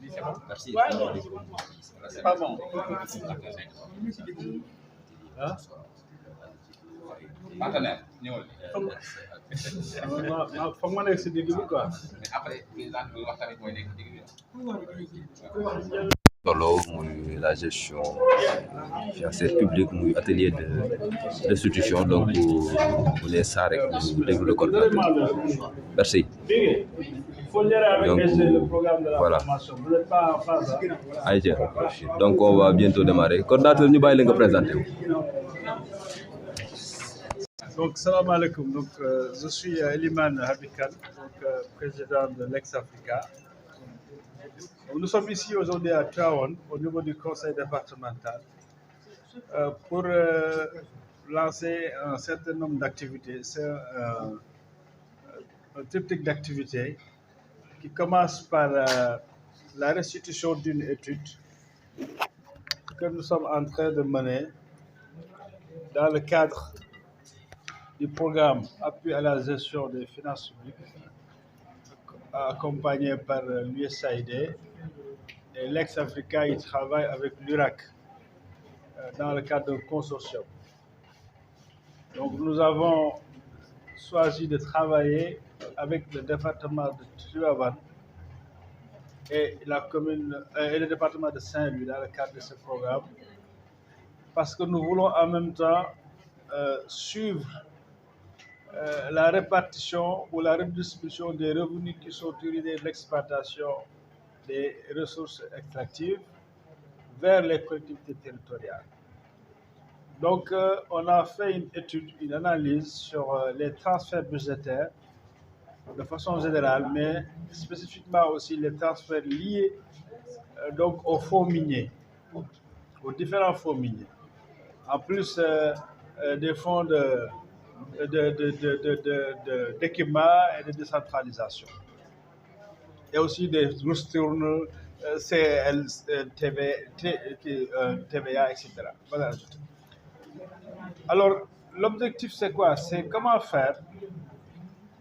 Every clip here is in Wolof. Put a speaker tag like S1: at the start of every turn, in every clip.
S1: Merci.
S2: C'est pas bon.
S3: Hein?
S2: Partenaire, ñëwal.
S3: Foog ma nekk si digg bi quoi.
S2: Mais après président bi wax tamit mooy nekk digg bi.
S1: Solo muy la gestion financière publique muy atelier de restitution donc bu ne saa rek ñu déglu le coordinateur. Merci.
S3: Il faut lire avec
S1: Donc,
S3: le programme de la
S1: voilà.
S3: formation. Vous n'êtes pas en phase.
S1: Aïcha. Donc on va bientôt démarrer. Coordinateur ñu bàyyi la nga présenté wu.
S3: Donc, salam alaikum. Donc, je suis Eliman Habikan, président de l'Ex-Africa. Nous sommes ici aujourd'hui à Traon, au niveau du conseil départemental, pour lancer un certain nombre d'activités. C'est un triptyque d'activités qui commence par la restitution d'une étude que nous sommes en train de mener dans le cadre du programme Appui à la gestion des finances publiques, accompagné par l'USAID, et l'Ex-Africa, il travaille avec l'URAC dans le cadre d'un consortium. Donc nous avons choisi de travailler avec le département de Tuavan et la commune et le département de Saint-Louis dans le cadre de ce programme, parce que nous voulons en même temps suivre la répartition ou la redistribution des revenus qui sont tirés de l'exploitation des ressources extractives vers les collectivités territoriales. Donc, on a fait une étude, une analyse sur les transferts budgétaires de façon générale, mais spécifiquement aussi les transferts liés donc aux fonds miniers, aux différents fonds miniers. En plus des fonds d'équipement et de décentralisation. Et aussi des ristournes, CL, TVA, etc. Voilà. Alors, l'objectif, c'est quoi? C'est comment faire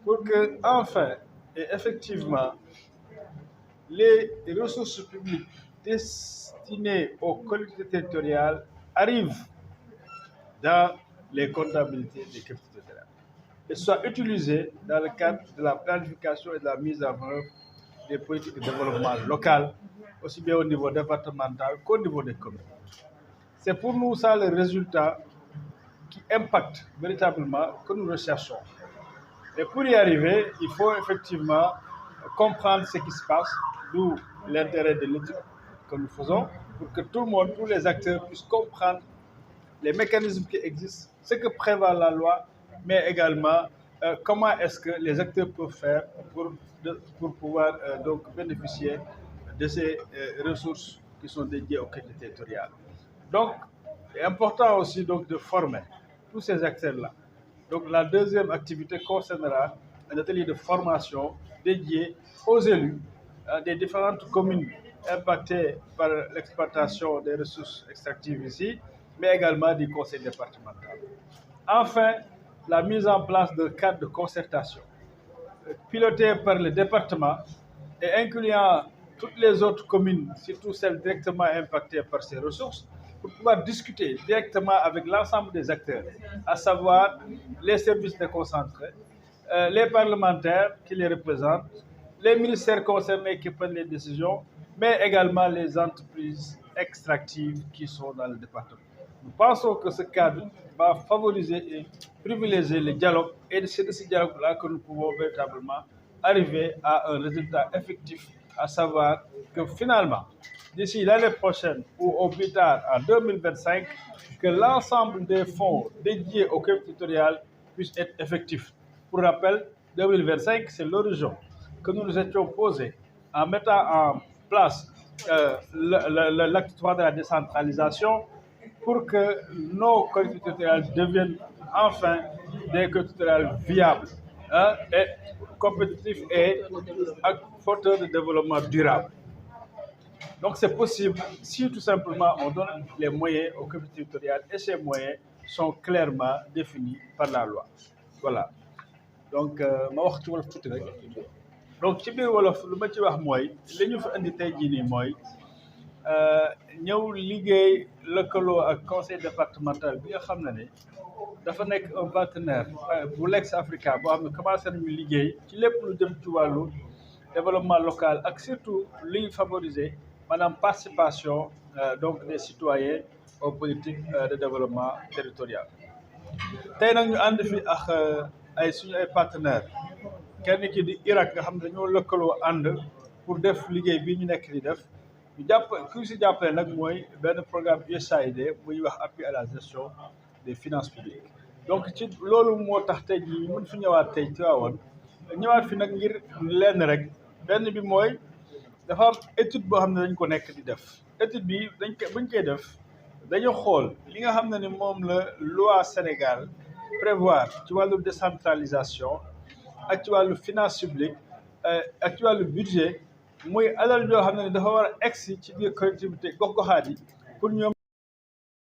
S3: pour que, enfin et effectivement, les ressources publiques destinées aux collectivités territoriales arrivent dans les comptabilités des collectivités territoriales et soient utilisées dans le cadre de la planification et de la mise en œuvre des politiques de développement local, aussi bien au niveau départemental qu'au niveau des communes. C'est pour nous ça le résultat qui impacte véritablement que nous recherchons. Et pour y arriver, il faut effectivement comprendre ce qui se passe, d'où l'intérêt de l'étude que nous faisons, pour que tout le monde, tous les acteurs puissent comprendre les mécanismes qui existent, ce que prévoit la loi, mais également comment est-ce que les acteurs peuvent faire pour pouvoir donc bénéficier de ces ressources qui sont dédiées aux collectivités territoriales. Donc, c'est important aussi donc, de former tous ces acteurs-là. Donc, la deuxième activité concernera un atelier de formation dédié aux élus des différentes communes impactées par l'exploitation des ressources extractives ici, mais également du conseil départemental. Enfin, la mise en place d'un cadre de concertation piloté par le département et incluant toutes les autres communes, surtout celles directement impactées par ces ressources, pour pouvoir discuter directement avec l'ensemble des acteurs, à savoir les services déconcentrés, les parlementaires qui les représentent, les ministères concernés qui prennent les décisions, mais également les entreprises extractives qui sont dans le département. Nous pensons que ce cadre va favoriser et privilégier le dialogue, et c'est de ce dialogue-là que nous pouvons véritablement arriver à un résultat effectif, à savoir que finalement, d'ici l'année prochaine ou au plus tard en 2025, que l'ensemble des fonds dédiés aux collectivités territoriales puissent être effectifs. Pour rappel, 2025, c'est l'horizon que nous nous étions posés en mettant en place l'acte 3 de la décentralisation pour que nos collectivités territoriales deviennent enfin des collectivités territoriales viables, et compétitifs et porteurs de développement durable. Donc c'est possible si tout simplement on donne les moyens aux collectivités territoriales et ces moyens sont clairement définis par la loi. Voilà. Donc, ma wax ci wolof tuuti rek donc ci biir wolof lu ma ci wax mooy li ñu fi indi tey jii nii mooy ñëw liggéey lëkkaloo ak conseil départemental bi nga xam ne ni dafa nekk un partenaire bu Legs Africa boo xam ne commencé nañu liggéey ci lépp lu jëm ci wàllu développement local ak surtout liy favoriser maanaam participation donc des citoyens aux politiques de développement territorial. tey nag ñu ànd fi ak ay suñu ay partenaires kenn ki di Irak nga xam ne dañoo lëkkaloo ànd pour def liggéey bii ñu nekk di def ñu jàpp ku si jàppale nag mooy benn programme USAID bu ñuy wax appui à la gestion des finances publiques. donc ci loolu moo tax tey jii ñu mën fi ñëwaat tey Tivaouane ñëwaat fi nag ngir lenn rek benn bi mooy dafa am étude boo xam ne dañ ko nekk di def étude bi buñ koy def dañu xool li nga xam ne ni moom la loi Sénégal prévoir ci wàllu décentralisation ak ci wàllu finance publique ak ci wàllu budget muy alal yoo xam ne ni dafa war a egsi ci biir collectivité gox-goxaat yi pour ñoom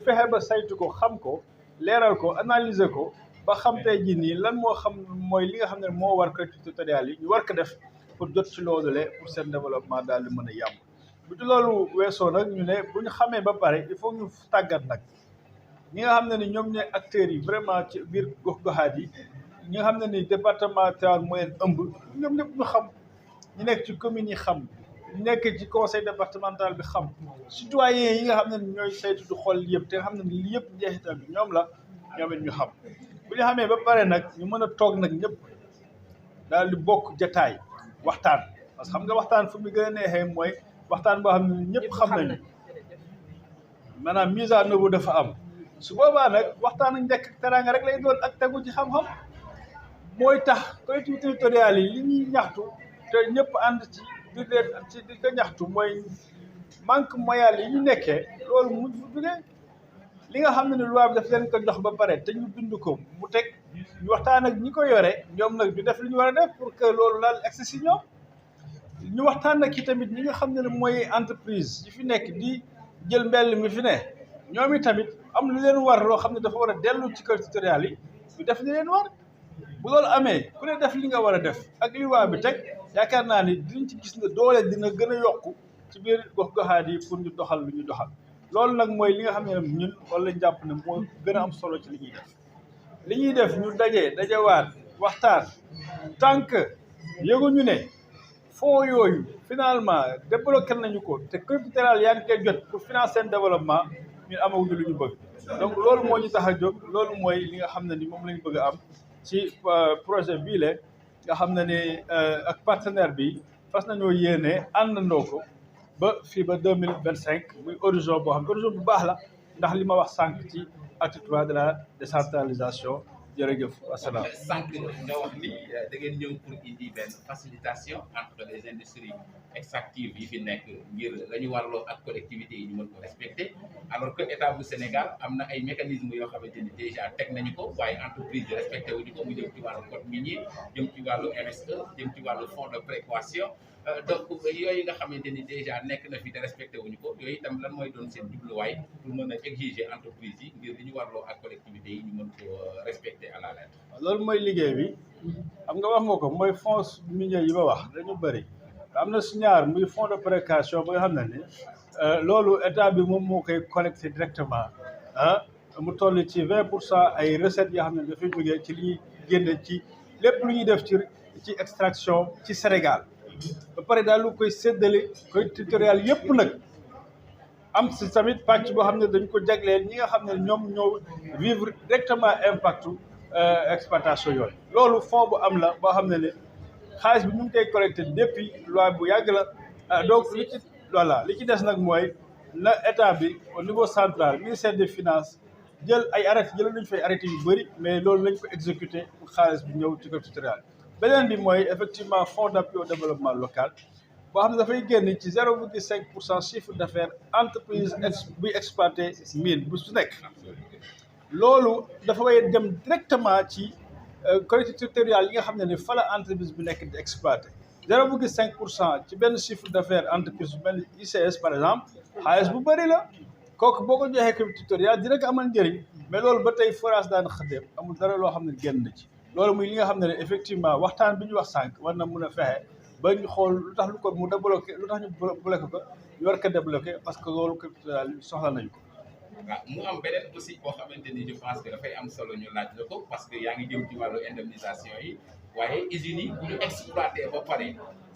S3: fexe ba saytu ko xam ko leeral ko analyser ko ba xam tey jii nii lan moo xam mooy li nga xam ne moo war collectivité territoriale yi ñu war ko def pour jot ci loolu le pour seen développement daal di mën a yàmb bu ci loolu weesoo nag ñu ne bu ñu xamee ba pare il faut ñu tàggat nag ñi nga xam ne ni ñoom ñooy acteurs yi vraiment ci biir gox-goxaat yi ñi nga xam ne ni département Tivaouane mooy ëmb ñoom ñëpp ñu xam ñu nekk ci communes yi xam ñu nekk ci conseil départemental bi xam citoyens yi nga xam ne ni ñooy saytu du xool yëpp te nga xam ne ni li yëpp njeexital bi ñoom la ñoom it ñu xam bu ñu xamee ba pare nag ñu mën a toog nag ñëpp daal di bokk jataay waxtaan parce que xam nga waxtaan fu mu gën a neexee mooy waxtaan boo xam ne ñëpp xam nañu maanaam mise à niveau dafa am su boobaa nag waxtaan ak njëkk ak teraanga rek lay doon ak tegu ci xam-xam mooy tax collectivités territoriales yi li ñuy ñaxtu te ñëpp ànd ci di ko ñaxtu mooy manque moyen yi ñu nekkee loolu mu jógee li nga xam ne ni loi bi daf leen ko jox ba pare te ñu bind ko mu teg ñu waxtaan ak ñi ko yore ñoom nag ñu def li ñu war a def pour que loolu daal egsi si ñoom ñu waxtaan nag ci tamit ñi nga xam ne mooy entreprise yi fi nekk di jël mbell mi fi ne ñoom i tamit am lu leen war loo xam ne dafa war a dellu ci collectivités territoriales yi ñu def li leen war bu loolu amee ku ne def li nga war a def ak li waa bi teg yaakaar naa ni dinañ ci gis ne doole dina gën a yokku ci biir gox-goxaat yi pour ñu doxal lu ñu doxal loolu nag mooy li nga xam ne ñun wala lañ jàpp ne moo gën a am solo ci li ñuy def ñu dajewaat waxtaan tant que yëguñu ne fonds yooyu finalement débloqué nañu ko te collectivités territoriales yaa ngi koy jot pour financer seen développement ñun amaguñu lu ñu bëgg donc loolu moo ñu tax a jóg loolu mooy li nga xam ne ni moom la ñu bëgg a am ci projet bii la nga xam ne ni ak partenaire bi fas nañoo yéene àndandoo ko ba fii ba 2025 muy horizon boo xam ne horizon bu baax la ndax li ma wax sànq ci acte 3 de la décentralisation jërëjëf wasalaam.
S2: sànq nga wax ni da ngeen ñëw pour indi benn facilitation entre les industries extractives yi fi nekk ngir la ñu warloo ak collectivités yi ñu mën ko respecter alors que état bu Sénégal am na ay mécanismes yoo xamante ni déjà teg nañu ko waaye entreprise yi respecté wuñu ko mu jëm ci wàllu code minier jëm ci wàllu RSE jëm ci wàllu fonds de précaution donc yooyu nga xamante ni déjà nekk na fi te respecté wuñu ko yooyu itam lan mooy doon seen jubluwaay pour mën a exiger entreprise yi ngir li ñu warloo ak collectivités yi ñu mën ko respecter à la lettre.
S3: loolu mooy liggéey bi xam nga wax nga ko mooy fonds miniers yi ma wax dañu bëri am na si ñaar muy fonds de précaution ba nga xam ne ni loolu état bi moom moo koy collecté directement mu toll ci 20% ay recettes yoo xam ne dafay jógee ci li ñuy génne ci lépp lu ñuy def ci extraction ci Sénégal ba pare daal lu koy séddale collectivités territoriales yëpp nag am si tamit pàcc boo xam ne dañ ko jagleel ñi nga xam ne ñoom ñoo vivre directement impactu exploitation yooyu loolu fond bu am la boo xam ne ne xaalis bi ñu ngi koy collecté depuis loi bu yàgg la donc li ci des nag mooy na état bi au niveau central ministère des finances jël ay arrêté jël nañu fay arrêté yu bëri mais loolu lañ ko exécuté pour xaalis bi ñëw ci collectivité territoriale beneen bi mooy effectivement fonds d'appui au développement local boo xam ne dafay génn ci 0,5% chiffre d'affaires entreprise buy exploité mine bu su nekk loolu dafa way dem directement ci collectivité territoriale yi nga xam ne fa la entreprise bi nekk di exploité 0,5% ci benn chiffre d'affaires entreprise bu mel ni ICS par exemple xaalis bu bëri la kooku boo ko joxee collectivité territoriale dina ko amal njëriñ mais loolu ba tey forage daan xëddeem amul dara loo xam ne génn na ci loolu muy li nga xam ne effectivement waxtaan bi ñu wax sànq war na mun a fexe ba ñu xool lu tax lu ko mu débloqué lu tax ñu bloqué ko ñu war ko débloqué parce que loolu soxla nañu ko.
S2: waaw mu am beneen aussi boo xamante ni je pense que dafay am solo ñu laaj la ko parce que yaa ngi jëm ci wàllu indemnisation yi waaye usines yi bu ñu exploité ba pare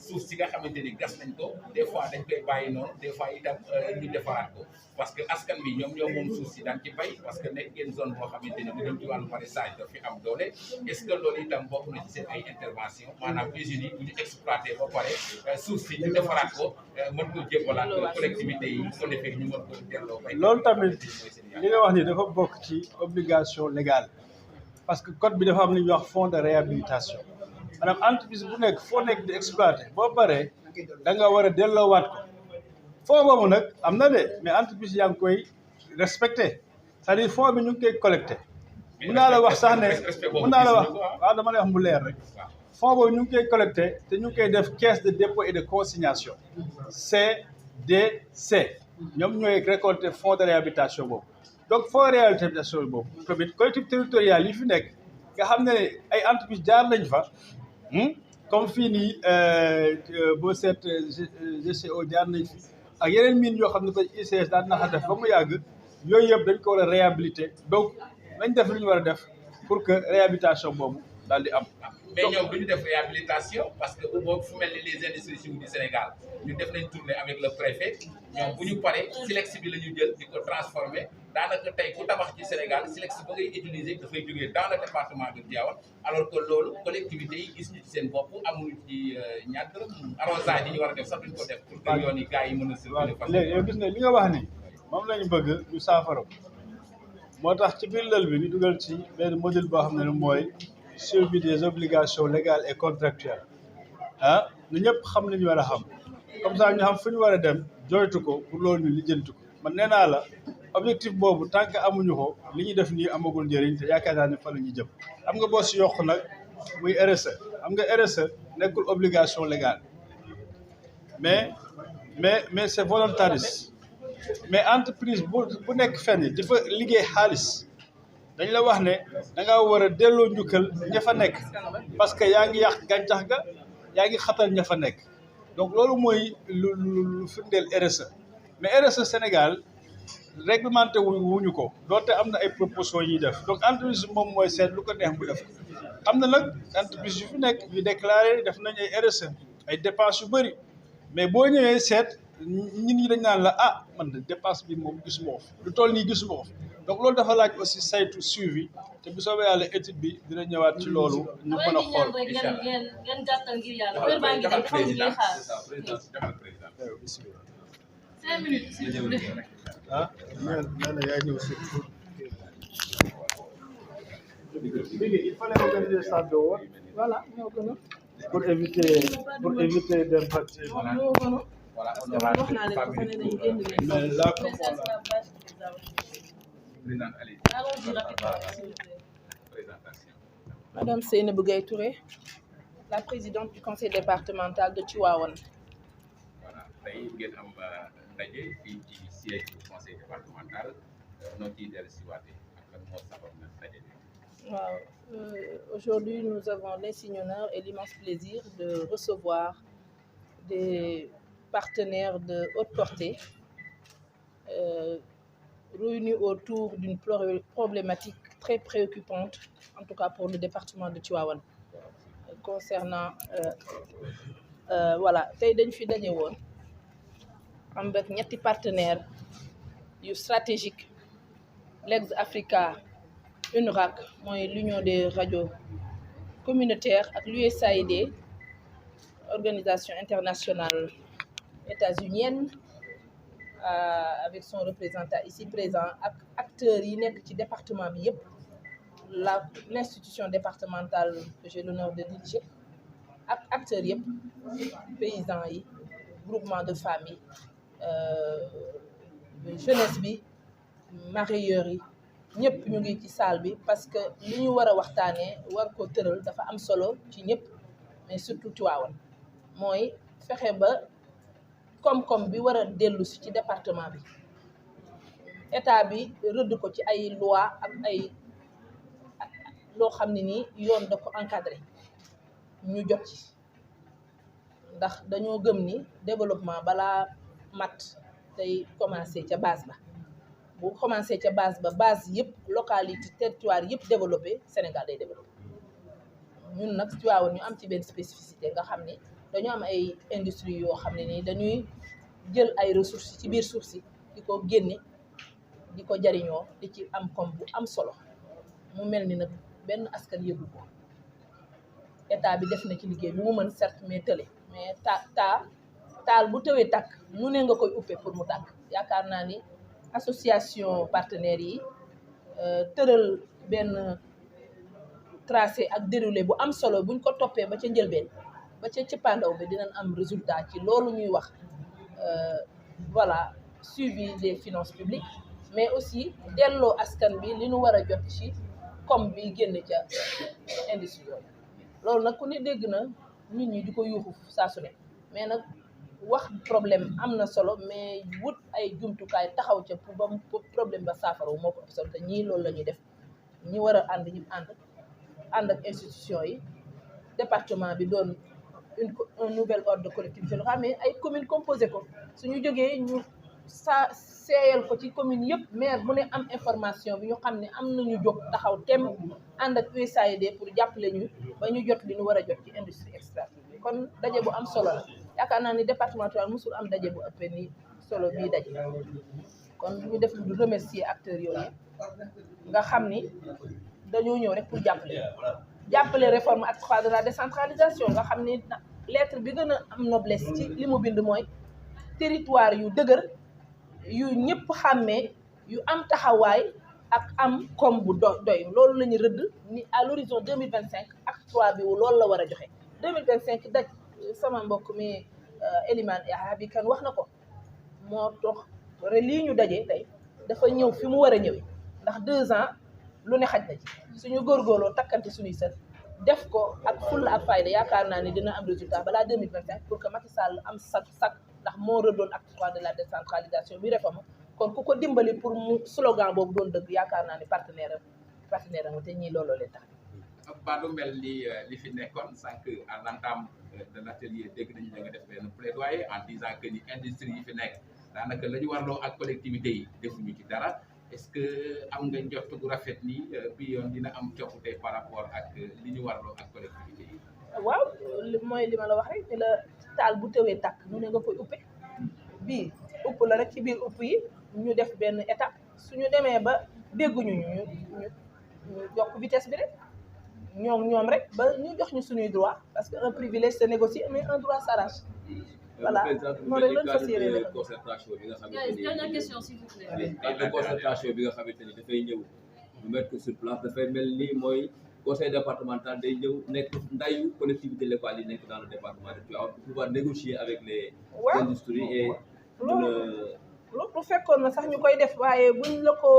S2: suuf si nga xamante ni gas nañ ko des fois dañ koy bàyyi noonu des fois itam ñu defaraat ko parce que askan bi ñoom moom suuf si daan ci bay parce que nekk ngeen zone boo xamante ni bu jëm ci wàllu maraîchage daf fi am doole est-ce que loolu itam bokk na ci seen ay intervention maanaam usines yi bu ñu exploité ba pare suuf si ñu defaraat ko mën ko jébbalaat collectivité yi su ko defee ñu mën ko delloo bay.
S3: loolu tamit li nga wax ni dafa bokk ci obligation légale parce que code bi dafa am li ñuy wax fonds de réhabilitation maanaam entreprise bu nekk foo nekk di exploité boo paree da nga war a delloowaat ko fonds boobu nag am na de mais entreprise yaa ngi koy respecté c'est-à-dire fonds bi ñu ngi koy collecté mun naa la wax sax ne mun naa la wax waaw dama lay wax mu leer rek fonds boobu ñu ngi koy collecté te ñu ngi koy def caisse de dépôt et de consignation CDC ñoom ñooy récolté fonds de réhabilitation boobu donc fonds de réhabilitation boobu tamit collectivité territoriale yi fi nekk nga xam ne ay entreprise jaar nañ fa comme fii nii boo seet GCO jaar nañ fi ak yeneen mine yoo xam ne tey ICS daan na def ba mu yàgg yooyu yëpp dañ ko war a réhabiliter donc nañ def lu ñu war a def pour que réhabilitation boobu daal di am.
S2: mais ñoom du ñu def réhabilitation parce que boobu fu mel ni les industries chimiques du Sénégal ñu def nañ tournée avec le préfet ñoom bu ñu paree silex bi la ñu jël di ko transformé daanaka tey ku tabax ci Sénégal silex ba ngay utiliser dafay jógee dans le département de Tivaouane alors que loolu collectivités yi gis ñu ci seen bopp amuñu ci ñaar dërëm arrosage yi ñu war a def sax duñ ko def pour que yoon yi gars yi mën a circuler.
S3: léegi yow gis nga li nga wax ni moom lañu bëgg ñu saafara moo tax ci biir lël bi ñu dugal ci benn module boo xam ne mooy suivi des obligations légales et contractuelles ñu ñëpp xam li ñu war a xam comme ça ñu xam fu ñu war a dem joytu ko pour loolu ñu lijjanti ko man nee naa la objectif boobu tant que amuñu ko li ñuy def nii amagul njëriñ te yaakaar naa ne fa la ñuy jëm xam nga boo si yokk nag muy RSE xam nga RSE nekkul obligation légale mais c'est volontariste mais entreprise bu nekk fenn di fa liggéey xaalis dañ la wax ne da nga war a delloo njukkal ña fa nekk parce que yaa ngi yàq gàncax ga yaa ngi xatal ña fa nekk donc loolu mooy lu firndeel RSE mais RSE Sénégal réglementé wuñu ko doonte am na ay propositions yiy def donc entreprise moom mooy seet lu ko neex mu def am na nag entreprise yu fi nekk yu déclaré def nañ ay RSE ay dépenses yu bëri mais boo ñëwee seet nit ñi dañ naan la man de dépense bi moom gisuma ko fi lu toll nii gisuma ko fi donc loolu dafa laaj aussi saytu suivi te bu soobee yàlla étude bi dina ñëwaat ci loolu ñu mën a xool.
S4: ngeen gàttal ngir yàlla heure baa ngi dem dafa am ñuy xaar. 5 minutes s'il vous plaît.
S3: nee na yaa ñëw si il fallait organiser ça dehors
S4: voilà ñoo gën a.
S3: pour éviter d'impacter.
S2: Voilà,
S4: wax naa leen ko fa ne dañu génn leen.
S3: mais là
S5: Madame Seynabou Gaye Touré, la présidente du conseil départemental de Tivaouane.
S2: Voilà, tey ngeen am ndaje fii ci siège du conseil départemental noo ciy dellusiwaatee ak lan moo sabab na ndaje bi.
S5: Waaw, aujourd'hui nous avons l'insigne honneur et l'immense plaisir de recevoir des partenaires de haute portée réunis autour d'une problématique très préoccupante, en tout cas pour le département de Tivaouane, concernant voilà tey dañ fi daje woon am rek ñetti partenaires yu stratégique Legs-Africa, UNRAC mooy l'union des radios communautaires ak l'USAID, organisation internationale états-unienne, avec son représentant ici présent ak acteurs yi nekk ci département bi yëpp l'institution départementale que j'ai l'honneur de diriger ak acteurs yëpp paysans yi groupement de famille jeunesse bi mareyeurs yi ñëpp ñu ngi ci salle bi parce que li ñu war a waxtaanee war ko tëral dafa am solo ci ñëpp mais surtout Tivaouane mooy fexe ba koom-koom bi war a dellu si ci département bi état bi rëdd ko ci ay loi ak ay loo xam ne nii yoon da ko encadré ñu jot ci ndax dañoo gëm ni développement balaa mat day commencé ca base ba bu commencé ca base ba base yëpp localité territoire yëpp développé Sénégal day développé ñun nag Tivaouane ñu am ci benn spécificité nga xam ni dañu am ay industrie yoo xam ne nii dañuy jël ay ressources ci biir suuf si di ko génne di ko jariñoo di ci am koom bu am solo mu mel ni nag benn askan yëgul ko état bi def na ci liggéey bi mu mën certes mais tële mais taal bu tëwee tàkk mu ne nga koy uppee pour mu tàkk yaakaar naa ni association partenaires yi tëral benn tracé ak déroulé bu am solo buñ ko toppee ba ca njëlbeen ba ca cëppaandaw bi dinañ am résultat ci loolu ñuy wax voilà suivi des finances publiques mais aussi delloo askan bi li ñu war a jot ci comme bi génn ca industrie yooyu loolu nag ku ne dégg na nit ñi di ko yuuxu saa su ne mais nag wax problème am na solo mais wut ay jumtukaay taxaw ca pour ba problème ba saafara moo ko ëpp solo te ñii loolu la ñuy def ñi war a ànd ñi ànd ak institution yi département bi doon un nouvel ordre de collectivité locale mais ay commune composé ko suñu jógee ñu seeyal ko ci commune yëpp maire bu ne am information bi ñu xam ne am nañu jóg taxaw tem ànd ak USAID pour jàppale ñu ba ñu jot li ñu war a jot ci industrie extractive bi kon daje bu am solo la yaakaar naa ni département Tivaouane musul am daje bu ëppee ni solo bii daje kon ñu def lu remercier acteurs yooyu nga xam ni dañoo ñëw rek pour jàppale réforme acte 3 de la décentralisation nga xam ni lettre bi gën a am noblesse ci li mu bind mooy territoire yu dëgër yu ñëpp xàmmee yu am taxawaay ak am koom bu doy loolu la ñu rëdd ni à l'horizon 2025 acte 3 bi loolu la war a joxe 2025 daj sama mbokk mi Elimane Habi Kane wax na ko moo tax lii ñu dajee tey dafa ñëw fi mu war a ñëwee ndax 2 ans lu ne xaj na ci suñu góorgóorloo takkante suñuy sët def ko ak fulla ak fayda yaakaar naa ni dina am résultat balaa 2025 pour que Macky Sall am sac ndax moo rëddoon acte 3 de la décentralisation bi réforme kon ku ko dimbali pour mu slogan boobu doon dëgg yaakaar naa ni partenaire am te ñii looloo leen tax.
S2: Badou mel ni li fi nekkoon sànq à l'entame de l'atelier dégg nañu la nga def benn plaidoyer en disant que ni industrie yi fi nekk daanaka la ñu warloo ak collectivité yi defuñu ci dara est-ce que am nga njort gu rafet ni bi yoon dina am coppite par rapport ak li ñu warloo ak collectivité yi.
S5: waaw mooy li ma la wax rek ni la taal bu tëwee tàkk mu ne nga koy uppee bii upp la rek ci biir upp yi ñu def benn étape suñu demee ba dégguñu ñu yokk vitesse bi rek ñoom rek ba ñu jox ñu suñuy droit parce que un privilège se négocie mais un droit s'arrache. Voilà moo rek lañ fas yéene def
S6: concertation bi nga xamante ni
S4: dernière question s'il vous plaît.
S6: de concertation bi nga xamante ni dafay ñëw ñu mettre ko sur place dafay mel ni mooy conseil départemental day ñëw nekk ndayu collectivité locale yi nekk dans le département de Tivaouane pour pouvoir négocier avec les industries et
S5: loolu fekkoon na sax ñu koy def waaye buñ la ko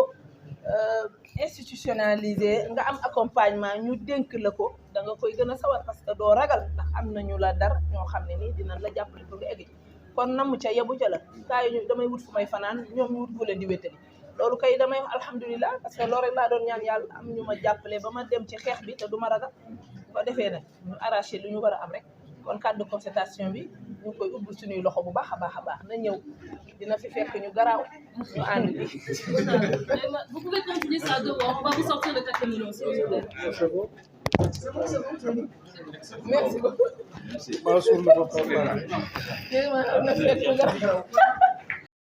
S5: institutionnalisé nga am accompagnement ñu dénk la ko da nga koy gën a sawar parce que doo ragal ndax am nañu la dar ñoo xam ne nii dinañ la jàppale pour nga egg kon namu ca yebu ca la kaay ñu damay wut fu may fanaan ñoom ñu wut fu leen di wéttali loolu kay damay wax alhamdulilah parce que loolu rek laa doon ñaan yàlla am ñu ma jàppale ba ma dem ci xeex bi te du ma ragal ko defee nag ñu arraché lu ñu war a am rek kon cadre de concertation bi ñu koy ubbi suñuy loxo bu baax a baax na ñëw dina fi fekk ñu garaaw ñu ànd bi.
S4: Vous pouvez continuer ça dehors, on va vous sortir le café-melon s'il vous plaît.
S5: Merci beaucoup.
S3: Merci.